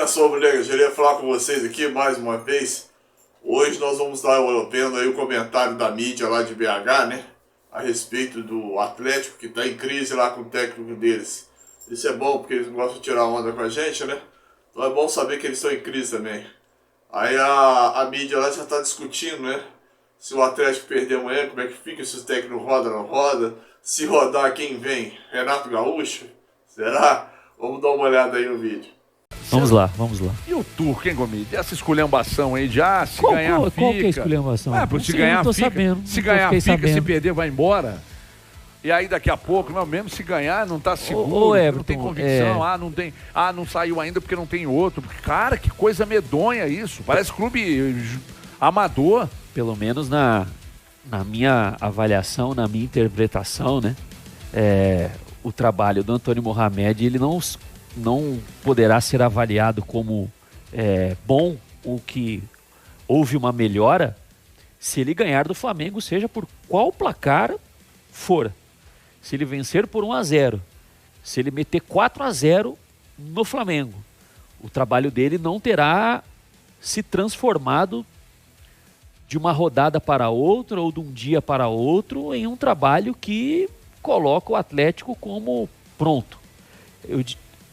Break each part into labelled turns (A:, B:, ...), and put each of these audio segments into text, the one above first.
A: Olha só, moleque, eu queria falar com vocês aqui mais uma vez. Hoje nós vamos estar vendo aí o comentário da mídia lá de BH, né? A respeito do Atlético que está em crise lá com o técnico deles. Isso é bom porque eles gostam de tirar onda com a gente, né? Então é bom saber que eles estão em crise também. Aí a mídia lá já está discutindo, né? Se o Atlético perder amanhã, como é que fica? Se o técnico roda ou não roda? Se rodar, quem vem? Renato Gaúcho? Será? Vamos dar uma olhada aí no vídeo.
B: Vamos lá.
C: E o Turco, hein, Gomide? Essa esculhambação aí de, se
B: Qual,
C: ganhar
B: qual,
C: fica.
B: qual que é a esculhambação?
C: Se ganhar
B: não tô
C: fica.
B: sabendo.
C: Se ganhar fica,
B: sabendo.
C: se perder vai embora. E aí daqui a pouco, não, mesmo se ganhar, não tá seguro,
B: Ô, Everton,
C: não tem convicção, não tem, não saiu ainda porque não tem outro. Cara, que coisa medonha isso. Parece clube amador.
B: Pelo menos na minha avaliação, na minha interpretação, né? O trabalho do Antônio Mohamed, ele não poderá ser avaliado como bom, ou que houve uma melhora, se ele ganhar do Flamengo, seja por qual placar for. Se ele vencer por 1-0, se ele meter 4-0 no Flamengo, o trabalho dele não terá se transformado de uma rodada para outra ou de um dia para outro em um trabalho que coloca o Atlético como pronto.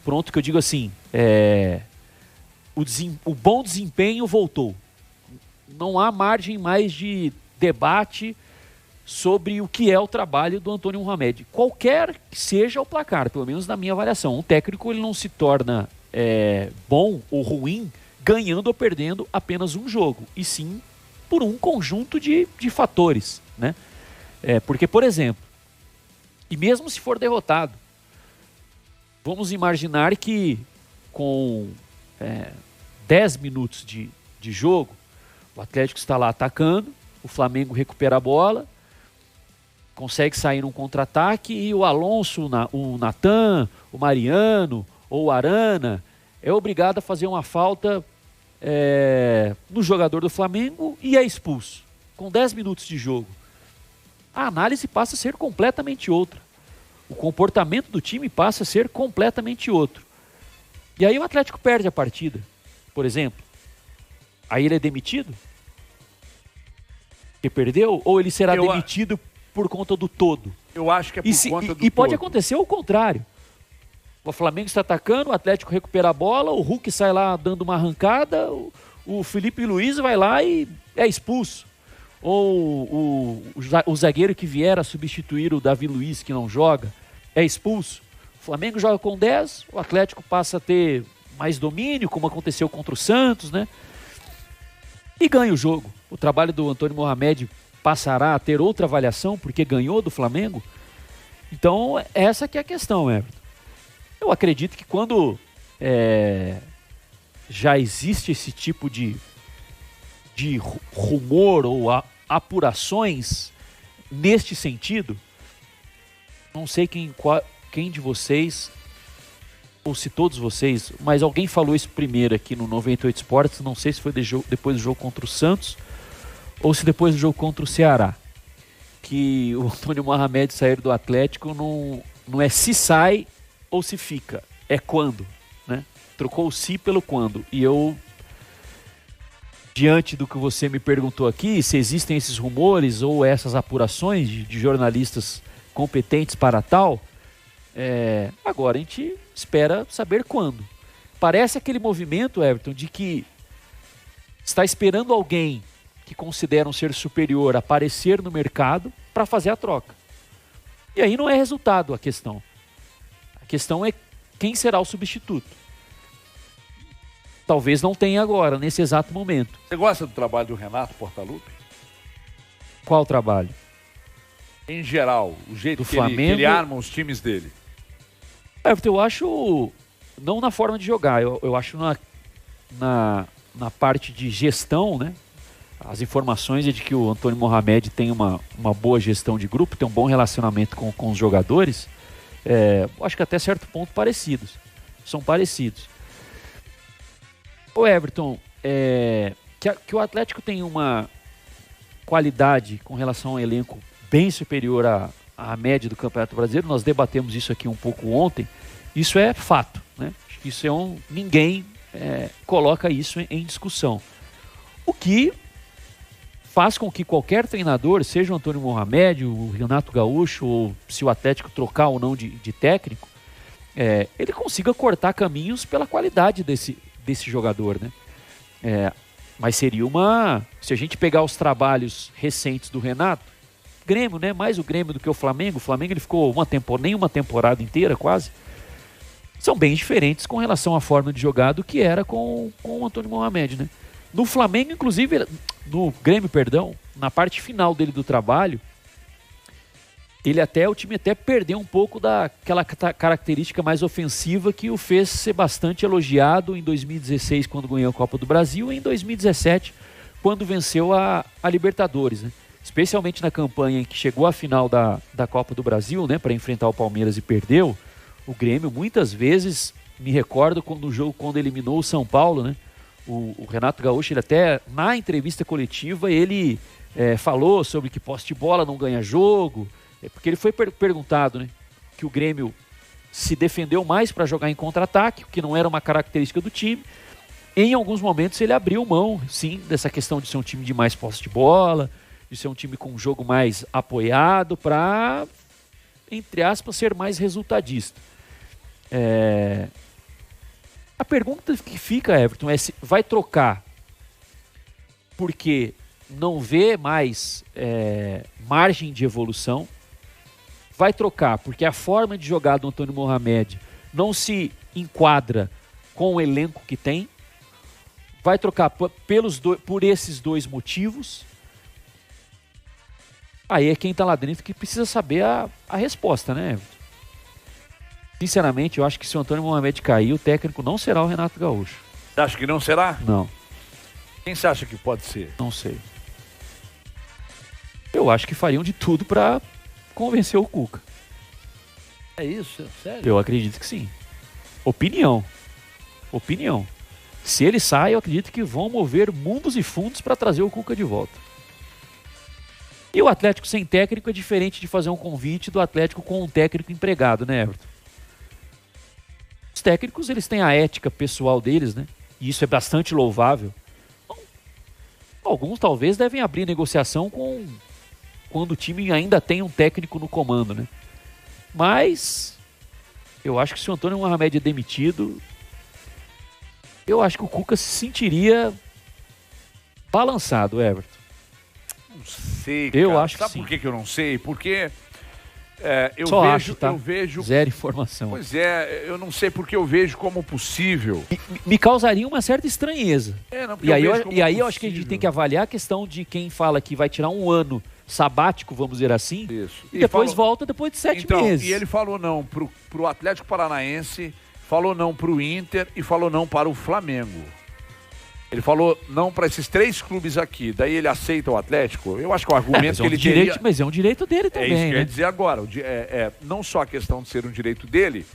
B: Pronto que eu digo assim, o bom desempenho voltou. Não há margem mais de debate sobre o que é o trabalho do Antônio Mohamed. Qualquer que seja o placar, pelo menos na minha avaliação. Um técnico ele não se torna bom ou ruim ganhando ou perdendo apenas um jogo, e sim por um conjunto de fatores, né? Porque, por exemplo, e mesmo se for derrotado, vamos imaginar que com 10 minutos de jogo, o Atlético está lá atacando, o Flamengo recupera a bola, consegue sair num contra-ataque e o Alonso, o Natan, o Mariano ou o Arana é obrigado a fazer uma falta no jogador do Flamengo e é expulso. Com 10 minutos de jogo, a análise passa a ser completamente outra. O comportamento do time passa a ser completamente outro. E aí o Atlético perde a partida, por exemplo. Aí ele é demitido? Porque perdeu? Ou ele será demitido por conta do todo?
C: Eu acho que é por conta do todo.
B: E pode acontecer o contrário. O Flamengo está atacando, o Atlético recupera a bola, o Hulk sai lá dando uma arrancada, o Felipe Luiz vai lá e é expulso. Ou o zagueiro que vier a substituir o Davi Luiz, que não joga, é expulso. O Flamengo joga com 10, o Atlético passa a ter mais domínio, como aconteceu contra o Santos, né? E ganha o jogo. O trabalho do Antônio Mohamed passará a ter outra avaliação, porque ganhou do Flamengo. Então, essa que é a questão, Everton. Eu acredito que quando já existe esse tipo de rumor ou apurações neste sentido, não sei quem de vocês, ou se todos vocês, mas alguém falou isso primeiro aqui no 98 Esportes, não sei se foi depois do jogo contra o Santos ou se depois do jogo contra o Ceará, que o Antônio Mohamed sair do Atlético não é se sai ou se fica, é quando, né? Trocou o se pelo quando. E eu, diante do que você me perguntou aqui, se existem esses rumores ou essas apurações de jornalistas competentes para tal, agora a gente espera saber quando. Parece aquele movimento, Everton, de que está esperando alguém que consideram ser superior aparecer no mercado para fazer a troca. E aí não é resultado a questão. A questão é quem será o substituto. Talvez não tenha agora, nesse exato momento.
C: Você gosta do trabalho do Renato Portaluppi?
B: Qual trabalho?
C: Em geral, o jeito que ele arma os times dele.
B: Eu acho, não na forma de jogar, eu acho na parte de gestão, né? As informações é de que o Antônio Mohamed tem uma boa gestão de grupo, tem um bom relacionamento com os jogadores. Acho que até certo ponto são parecidos. O Everton, que o Atlético tem uma qualidade com relação ao elenco bem superior à média do Campeonato Brasileiro, nós debatemos isso aqui um pouco ontem, isso é fato, né? Acho que isso ninguém coloca isso em discussão. O que faz com que qualquer treinador, seja o Antônio Mohamed, o Renato Gaúcho, ou se o Atlético trocar ou não de técnico, ele consiga cortar caminhos pela qualidade desse jogador, né? Mas seria se a gente pegar os trabalhos recentes do Renato, Grêmio, né? Mais o Grêmio do que o Flamengo. O Flamengo ele ficou nem uma temporada inteira quase. São bem diferentes com relação à forma de jogar do que era com o Antônio Mohamed, né? No Flamengo, inclusive, no Grêmio, perdão, na parte final dele do trabalho, o time até perdeu um pouco daquela característica mais ofensiva que o fez ser bastante elogiado em 2016, quando ganhou a Copa do Brasil, e em 2017, quando venceu a Libertadores, né? Especialmente na campanha em que chegou à final da Copa do Brasil, né, para enfrentar o Palmeiras e perdeu, o Grêmio muitas vezes, me recordo no jogo quando eliminou o São Paulo, né, o Renato Gaúcho, ele até na entrevista coletiva, ele falou sobre que posse de bola não ganha jogo, porque ele foi perguntado, né, que o Grêmio se defendeu mais para jogar em contra-ataque, o que não era uma característica do time. Em alguns momentos ele abriu mão, sim, dessa questão de ser um time de mais posse de bola, de ser um time com um jogo mais apoiado para, entre aspas, ser mais resultadista. A pergunta que fica, Everton, é se vai trocar porque não vê mais margem de evolução, vai trocar porque a forma de jogar do Antônio Mohamed não se enquadra com o elenco que tem, vai trocar por esses dois motivos. Aí é quem está lá dentro que precisa saber a resposta, né? Sinceramente, eu acho que se o Antônio Mohamed cair, o técnico não será o Renato Gaúcho.
C: Você acha que não será?
B: Não.
C: Quem você acha que pode ser?
B: Não sei. Eu acho que fariam de tudo para convencer o Cuca.
C: É isso? Sério?
B: Eu acredito que sim. Opinião. Se ele sai, eu acredito que vão mover mundos e fundos para trazer o Cuca de volta. E o Atlético sem técnico é diferente de fazer um convite do Atlético com um técnico empregado, né, Everton? Os técnicos, eles têm a ética pessoal deles, né? E isso é bastante louvável. Então, alguns talvez devem abrir negociação quando o time ainda tem um técnico no comando, né? Mas eu acho que se o Antônio Mohamed é demitido, eu acho que o Cuca se sentiria balançado, Everton.
C: Não sei, cara.
B: Eu acho que
C: Sabe
B: sim.
C: por que eu não sei? Porque
B: eu
C: vejo...
B: Zero informação.
C: Pois eu não sei porque eu vejo como possível.
B: Me causaria uma certa estranheza.
C: Porque
B: Eu acho que a gente tem que avaliar a questão de quem fala que vai tirar um ano sabático, vamos dizer assim,
C: Isso.
B: e depois volta depois de 7 meses.
C: E ele falou não pro Atlético Paranaense, falou não pro Inter e falou não para o Flamengo. Ele falou não para esses 3 clubes aqui. Daí ele aceita o Atlético. Eu acho que o argumento que ele teria...
B: Mas é um direito dele também,
C: É isso que eu
B: né?
C: ia dizer agora. Não só a questão de ser um direito dele,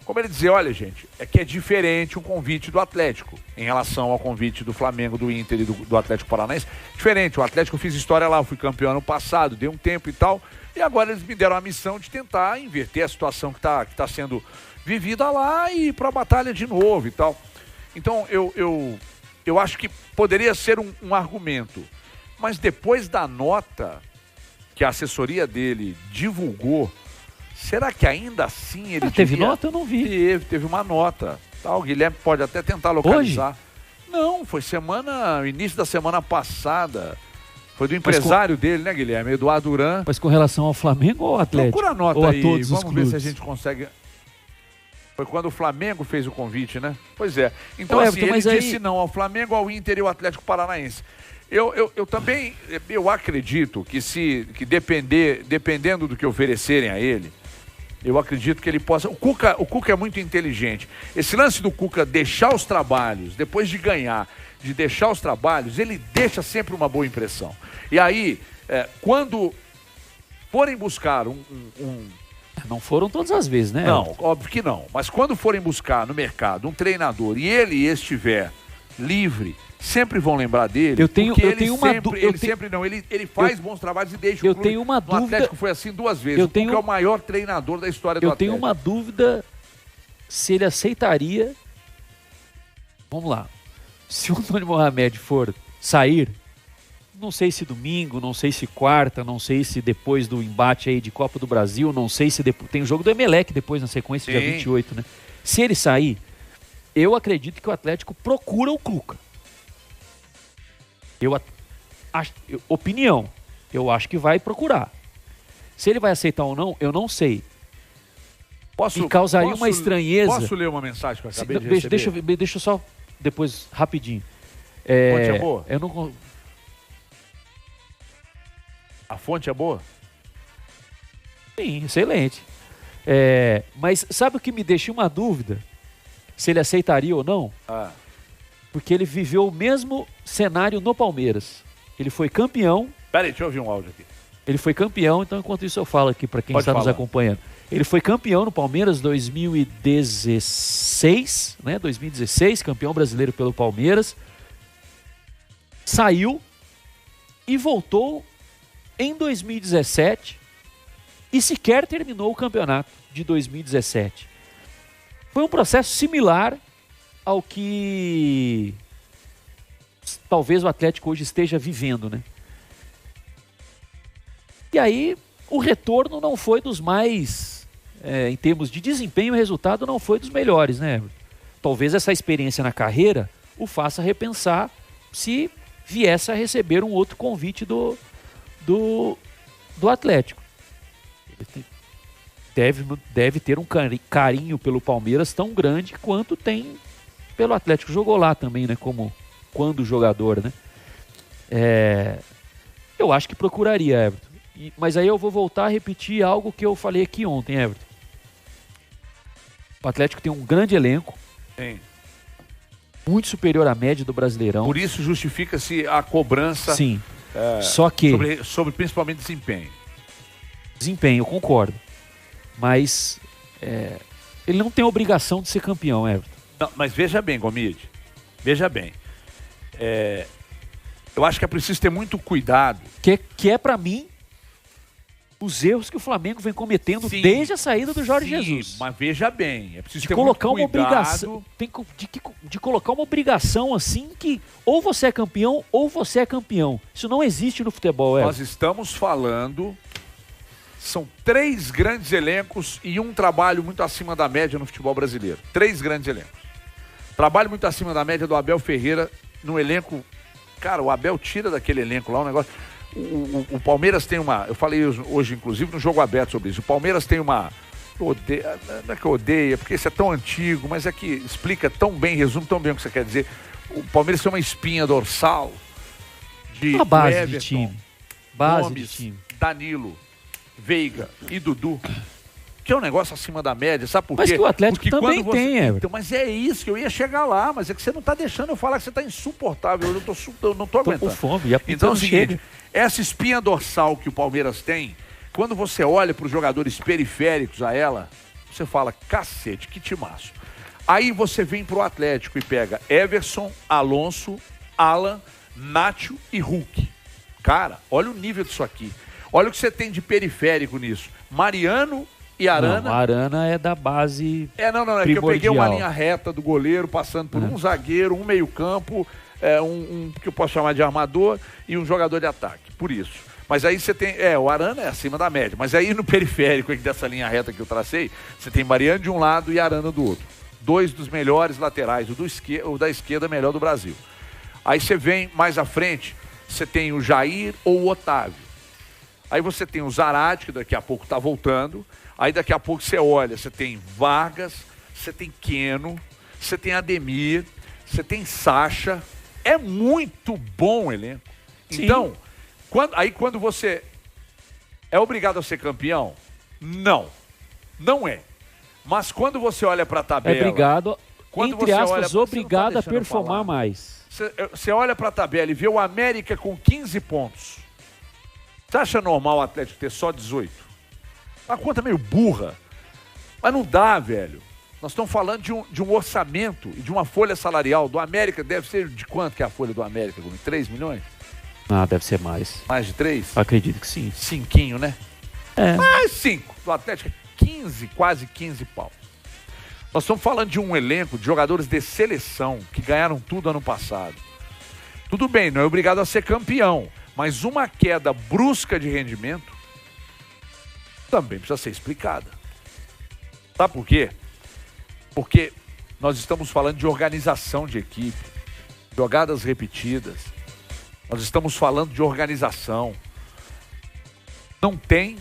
C: como ele dizer, olha, gente, é que é diferente um convite do Atlético em relação ao convite do Flamengo, do Inter e do Atlético Paranaense. Diferente, o Atlético, eu fiz história lá, eu fui campeão ano passado, dei um tempo e tal, e agora eles me deram a missão de tentar inverter a situação que tá sendo vivida lá e ir pra batalha de novo e tal. Então, eu acho que poderia ser um argumento, mas depois da nota que a assessoria dele divulgou, será que ainda assim ele
B: teve nota? Eu não vi.
C: Teve uma nota. Tá, o Guilherme pode até tentar localizar.
B: Hoje?
C: Não, foi início da semana passada. Foi do empresário dele, né, Guilherme? Eduardo Duran.
B: Mas com relação ao Flamengo ou ao Atlético?
C: Procura a nota
B: ou
C: aí,
B: a todos os
C: vamos ver
B: clubes?
C: se a gente consegue... Foi quando o Flamengo fez o convite, né? Pois é. Então,
B: Everton,
C: ele disse não ao Flamengo, ao Inter e ao Atlético Paranaense. Eu também acredito que dependendo do que oferecerem a ele, eu acredito que ele possa... O Cuca é muito inteligente. Esse lance do Cuca deixar os trabalhos, depois de ganhar, de deixar os trabalhos, ele deixa sempre uma boa impressão. E aí, quando forem buscar
B: Não foram todas as vezes, né?
C: Não, óbvio que não. Mas quando forem buscar no mercado um treinador e ele estiver livre, sempre vão lembrar dele. Ele faz bons trabalhos e deixa o clube.
B: Tenho uma dúvida.
C: O Atlético foi assim 2 vezes. O Cuca é o maior treinador da história do Atlético.
B: Eu tenho uma dúvida se ele aceitaria vamos lá. Se o Antônio Mohamed for sair, não sei se domingo, não sei se quarta, não sei se depois do embate aí de Copa do Brasil, não sei se depois, tem o jogo do Emelec depois na sequência, dia 28, né? Se ele sair, eu acredito que o Atlético procura o Cuca. Opinião, eu acho que vai procurar. Se ele vai aceitar ou não, eu não sei. E causaria uma estranheza.
C: Posso ler uma mensagem que eu acabei de receber?
B: Deixa eu só, depois, rapidinho.
C: Fonte é boa?
B: Eu não...
C: A fonte é boa?
B: Sim, excelente. Mas sabe o que me deixa uma dúvida? Se ele aceitaria ou não? Porque ele viveu o mesmo cenário no Palmeiras. Ele foi campeão.
C: Peraí, deixa eu ouvir um áudio aqui.
B: Ele foi campeão, então enquanto isso eu falo aqui para quem está nos acompanhando. Ele foi campeão no Palmeiras 2016, né? 2016, campeão brasileiro pelo Palmeiras. Saiu e voltou em 2017 e sequer terminou o campeonato de 2017. Foi um processo similar ao que talvez o Atlético hoje esteja vivendo, né? E aí o retorno não foi dos mais, em termos de desempenho, o resultado não foi dos melhores, né? Talvez essa experiência na carreira o faça repensar se viesse a receber um outro convite do Atlético. Deve ter um carinho pelo Palmeiras tão grande quanto tem pelo Atlético. Jogou lá também, né? Como quando jogador, né? Eu acho que procuraria, Everton. Mas aí eu vou voltar a repetir algo que eu falei aqui ontem, Everton. O Atlético tem um grande elenco.
C: Sim.
B: Muito superior à média do Brasileirão.
C: Por isso justifica-se a cobrança.
B: Sim. Só que...
C: Sobre principalmente desempenho.
B: Desempenho, eu concordo. Mas ele não tem obrigação de ser campeão, Everton.
C: Não, mas veja bem, Gomide. Veja bem. Eu acho que é preciso ter muito cuidado.
B: Que é para mim os erros que o Flamengo vem cometendo desde a saída do Jorge Jesus.
C: Mas veja bem, é preciso
B: de
C: ter
B: colocar
C: muito cuidado.
B: Uma obrigação, de colocar uma obrigação assim que ou você é campeão ou você é campeão. Isso não existe no futebol,
C: Nós estamos falando, são 3 grandes elencos e um trabalho muito acima da média no futebol brasileiro. 3 grandes elencos. Trabalho muito acima da média do Abel Ferreira no elenco. Cara, o Abel tira daquele elenco lá um negócio. O Palmeiras tem uma... Eu falei hoje, inclusive, no Jogo Aberto sobre isso. O Palmeiras tem uma... Não é que eu odeio, porque isso é tão antigo, mas é que explica tão bem, resume tão bem o que você quer dizer. O Palmeiras tem uma espinha dorsal de
B: uma base
C: Everton,
B: de time. Base
C: Gomes,
B: de time.
C: Danilo, Veiga e Dudu. Que é um negócio acima da média, sabe por quê?
B: Mas que o Atlético
C: porque
B: também tem, Everton.
C: Então, mas é isso que eu ia chegar lá, mas é que você não está deixando eu falar que você está insuportável, eu não estou aguentando.
B: Tô com fome,
C: então é o seguinte, essa espinha dorsal que o Palmeiras tem, quando você olha para os jogadores periféricos a ela, você fala, cacete, que timaço. Aí você vem pro Atlético e pega Everson, Alonso, Alan, Nacho e Hulk. Cara, olha o nível disso aqui. Olha o que você tem de periférico nisso. Mariano e Arana.
B: Não, Arana é da base
C: é que eu peguei uma linha reta do goleiro, passando por um zagueiro, um meio-campo, um que eu posso chamar de armador e um jogador de ataque. Por isso. Mas aí você tem... o Arana é acima da média. Mas aí no periférico aqui dessa linha reta que eu tracei, você tem Mariano de um lado e Arana do outro. 2 dos melhores laterais. O da esquerda melhor do Brasil. Aí você vem mais à frente, você tem o Jair ou o Otávio. Aí você tem o Zarate, que daqui a pouco está voltando. Aí daqui a pouco você olha, você tem Vargas, você tem Keno, você tem Ademir, você tem Sacha. É muito bom o elenco.
B: Sim.
C: Então, quando você é obrigado a ser campeão, não é. Mas quando você olha para a tabela...
B: É obrigado, entre aspas, obrigado a performar mais.
C: Você olha para a tabela e vê o América com 15 pontos. Você acha normal o Atlético ter só 18? A conta é meio burra. Mas não dá, velho. Nós estamos falando de um orçamento e de uma folha salarial do América. Deve ser de quanto que é a folha do América? 3 milhões?
B: Ah, deve ser mais.
C: Mais de 3?
B: Acredito que sim.
C: 5, né?
B: É.
C: Mais 5. Do Atlético é 15, quase 15 pau. Nós estamos falando de um elenco de jogadores de seleção que ganharam tudo ano passado. Tudo bem, não é obrigado a ser campeão, mas uma queda brusca de rendimento também precisa ser explicada. Sabe por quê? Porque nós estamos falando de organização de equipe, jogadas repetidas. Nós estamos falando de organização. Não tem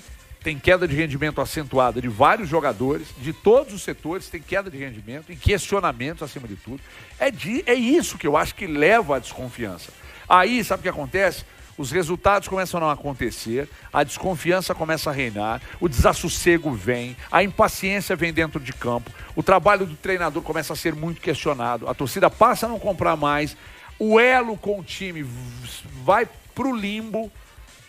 C: queda de rendimento acentuada de vários jogadores, de todos os setores, tem queda de rendimento, em questionamentos acima de tudo. É isso que eu acho que leva à desconfiança. Aí, sabe o que acontece? Os resultados começam a não acontecer, a desconfiança começa a reinar, o desassossego vem, a impaciência vem dentro de campo, o trabalho do treinador começa a ser muito questionado, a torcida passa a não comprar mais, o elo com o time vai pro limbo,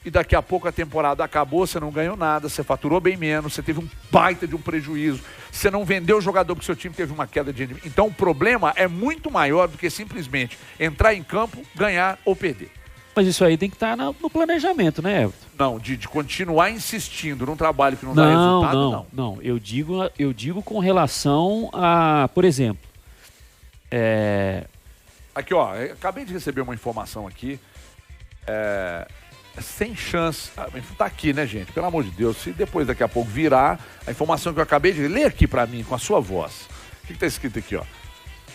C: e daqui a pouco a temporada acabou, você não ganhou nada, você faturou bem menos, você teve um baita de um prejuízo, você não vendeu o jogador porque seu time teve uma queda de rendimento. Então o problema é muito maior do que simplesmente entrar em campo, ganhar ou perder.
B: Mas isso aí tem que estar no planejamento, né, Everton?
C: Não, de continuar insistindo num trabalho que não dá resultado,
B: não. Eu digo com relação a, por exemplo...
C: Aqui, ó, acabei de receber uma informação aqui, sem chance, tá aqui, né, gente? Pelo amor de Deus, se depois daqui a pouco virar a informação que eu acabei de ler aqui pra mim, com a sua voz. O que tá escrito aqui, ó?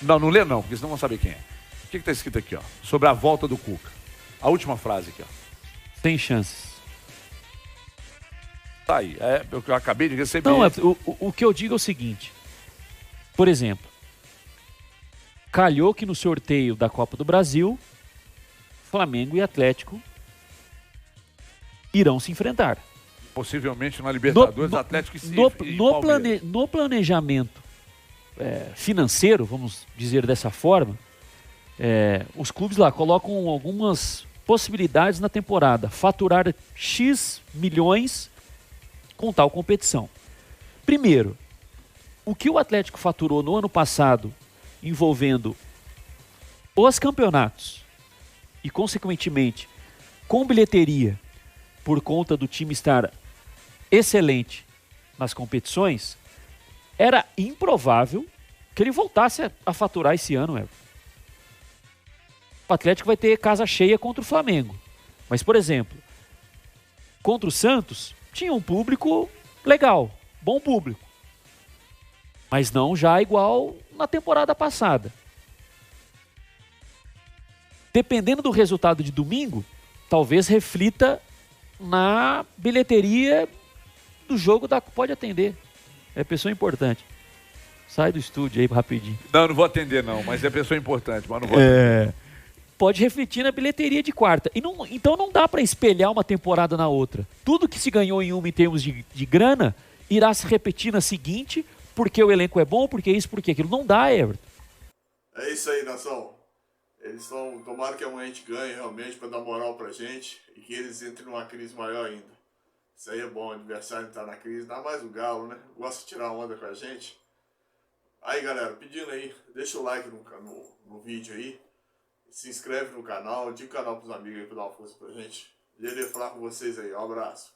C: Não lê não, porque senão vão saber quem é. O que tá escrito aqui, ó? Sobre a volta do Cuca. A última frase aqui, ó.
B: Sem chances.
C: Tá aí, o que eu acabei de receber.
B: Não, o que eu digo é o seguinte. Por exemplo, calhou que no sorteio da Copa do Brasil, Flamengo e Atlético irão se enfrentar.
C: Possivelmente na Libertadores, Atlético
B: no planejamento financeiro, vamos dizer dessa forma, os clubes lá colocam algumas possibilidades na temporada. Faturar X milhões com tal competição. Primeiro, o que o Atlético faturou no ano passado envolvendo os campeonatos e, consequentemente, com bilheteria, por conta do time estar excelente nas competições, era improvável que ele voltasse a faturar esse ano, Everton. O Atlético vai ter casa cheia contra o Flamengo. Mas, por exemplo, contra o Santos, tinha um público legal, bom público. Mas não já igual na temporada passada. Dependendo do resultado de domingo, talvez reflita na bilheteria do jogo pode atender. É pessoa importante. Sai do estúdio aí rapidinho.
C: Não vou atender não, mas é pessoa importante, mas não vou atender.
B: Pode refletir na bilheteria de quarta. Então não dá para espelhar uma temporada na outra. Tudo que se ganhou em uma em termos de grana, irá se repetir na seguinte, porque o elenco é bom, porque isso, porque aquilo. Não dá, Everton.
A: É isso aí, nação. Tomara que amanhã a gente ganhe realmente para dar moral pra gente e que eles entrem numa crise maior ainda. Isso aí é bom, o adversário tá na crise, dá mais o Galo, né? Gosta de tirar onda com a gente. Aí, galera, pedindo aí, deixa o like no vídeo aí, se inscreve no canal, diga o canal pros amigos aí pra dar uma força pra gente. Queria falar com vocês aí, um abraço.